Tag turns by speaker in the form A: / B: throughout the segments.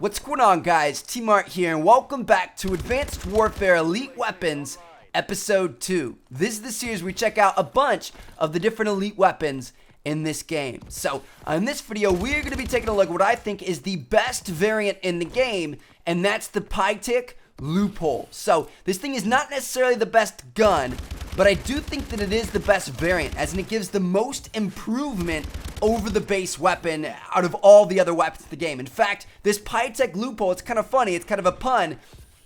A: What's going on, guys? T-Mart here, and welcome back to Advanced Warfare Elite Weapons Episode 2. This is the series where we check out a bunch of the different elite weapons in this game. So, in this video, we're going to be taking a look at what I think is the best variant in the game, and that's the Pytaek Loophole. So, this thing is not necessarily the best gun, but I do think that it is the best variant, as in it gives the most improvement over the base weapon out of all the other weapons in the game. In fact, this Pytaek Loophole, it's kind of funny, it's kind of a pun.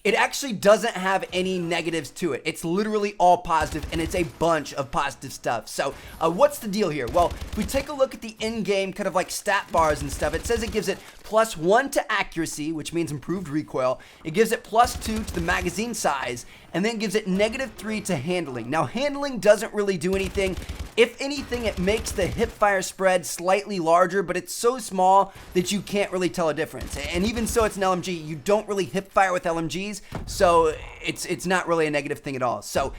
A: It actually doesn't have any negatives to it. It's literally all positive, and it's a bunch of positive stuff. So, what's the deal here? Well, if we take a look at the in-game kind of like stat bars and stuff, it says it gives it +1 to accuracy, which means improved recoil. It gives it +2 to the magazine size, and then gives it -3 to handling. Now, handling doesn't really do anything. If anything, it makes the hipfire spread slightly larger, but it's so small that you can't really tell a difference. And even so, it's an LMG. You don't really hipfire with LMGs, so it's not really a negative thing at all. So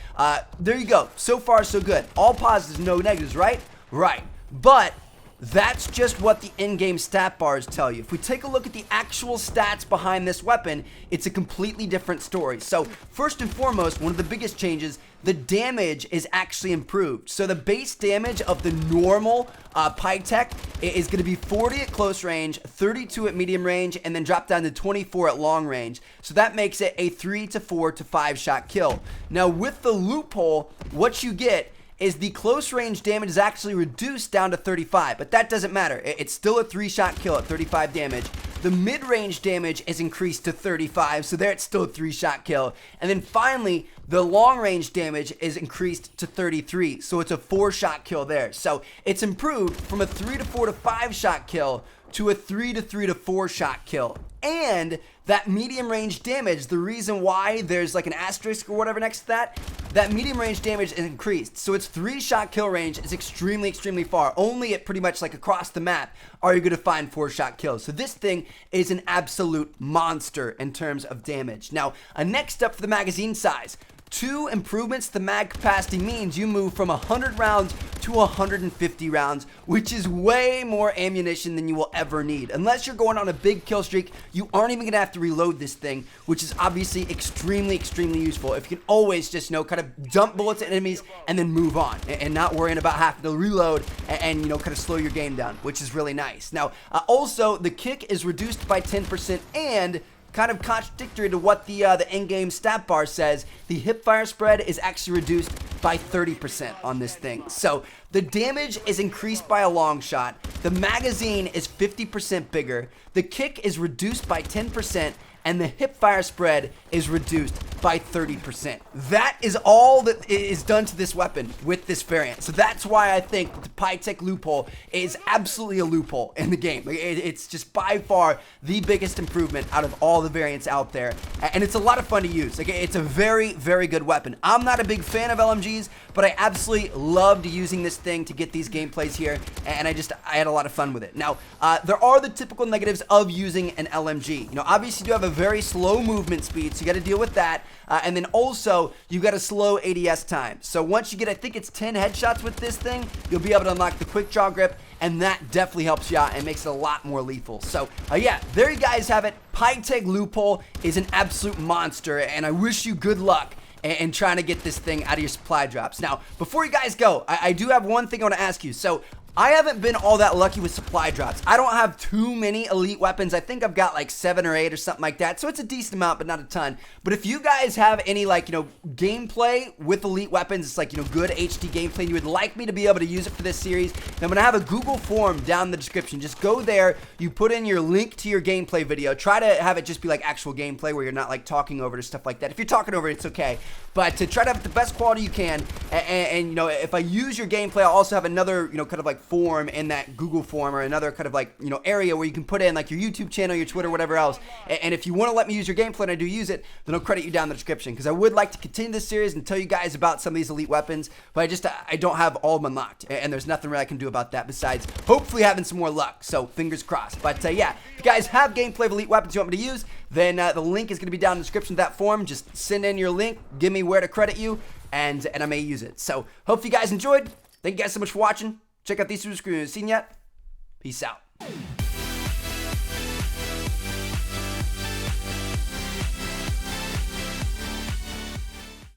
A: there you go. So far, so good. All positives, no negatives, right? Right. But that's just what the in-game stat bars tell you. If we take a look at the actual stats behind this weapon, it's a completely different story. So first and foremost, one of the biggest changes, the damage is actually improved. So the base damage of the normal Pytaek is going to be 40 at close range, 32 at medium range, and then drop down to 24 at long range. So that makes it a 3 to 4 to 5 shot kill. Now with the Loophole, what you get is the close range damage is actually reduced down to 35, but that doesn't matter. It's still a 3-shot kill at 35 damage. The mid-range damage is increased to 35, so there it's still a 3-shot kill. And then finally, the long-range damage is increased to 33, so it's a 4-shot kill there. So it's improved from a 3 to 4 to 5-shot kill to a 3 to 3 to 4-shot kill. And that medium range damage, the reason why there's like an asterisk or whatever next to that medium range damage is increased. So its 3-shot kill range is extremely far. Only at pretty much like across the map are you going to find 4-shot kills. So this thing is an absolute monster in terms of damage. Now, next up for the magazine size. 2 improvements to the mag capacity means you move from 100 rounds to 150 rounds, which is way more ammunition than you will ever need. Unless you're going on a big kill streak, you aren't even gonna have to reload this thing, which is obviously extremely useful. If you can always just, kind of dump bullets at enemies and then move on, and not worrying about having to reload and kind of slow your game down, which is really nice. Now, also, the kick is reduced by 10%, and kind of contradictory to what the in-game stat bar says, the hipfire spread is actually reduced by 30% on this thing. So the damage is increased by a long shot, the magazine is 50% bigger, the kick is reduced by 10%, and the hipfire spread is reduced by 30%. That is all that is done to this weapon with this variant. So that's why I think the Pytaek Loophole is absolutely a loophole in the game. It's just by far the biggest improvement out of all the variants out there. And it's a lot of fun to use. It's a very good weapon. I'm not a big fan of LMGs, but I absolutely loved using this thing to get these gameplays here. And I had a lot of fun with it. Now, there are the typical negatives of using an LMG. Obviously you do have a very slow movement speed, so you got to deal with that. And then also, you got a slow ADS time. So once you get, I think it's 10 headshots with this thing, you'll be able to unlock the quick draw grip, and that definitely helps you out and makes it a lot more lethal. So yeah, there you guys have it. Pytaek Loophole is an absolute monster, and I wish you good luck and trying to get this thing out of your supply drops. Now, before you guys go, I do have one thing I want to ask you. So I haven't been all that lucky with supply drops. I don't have too many elite weapons. I think I've got like 7 or 8 or something like that. So it's a decent amount, but not a ton. But if you guys have any gameplay with elite weapons, it's like, good HD gameplay, and you would like me to be able to use it for this series, then I'm going to have a Google form down in the description. Just go there, you put in your link to your gameplay video. Try to have it just be like actual gameplay where you're not like talking over it or stuff like that. If you're talking over it, it's okay. But to try to have the best quality you can, and if I use your gameplay, I'll also have another, kind of like form in that Google form, or another kind of like, area where you can put in like your YouTube channel, your Twitter, whatever else. And if you want to let me use your gameplay and I do use it, then I'll credit you down in the description, because I would like to continue this series and tell you guys about some of these elite weapons, but I don't have all of them unlocked, and there's nothing really I can do about that besides hopefully having some more luck. So fingers crossed. But yeah, if you guys have gameplay of elite weapons you want me to use, then the link is going to be down in the description of that form. Just send in your link, give me where to credit you, and I may use it. So hope you guys enjoyed. Thank you guys so much for watching. Check out these two screens. Seen yet? Peace out.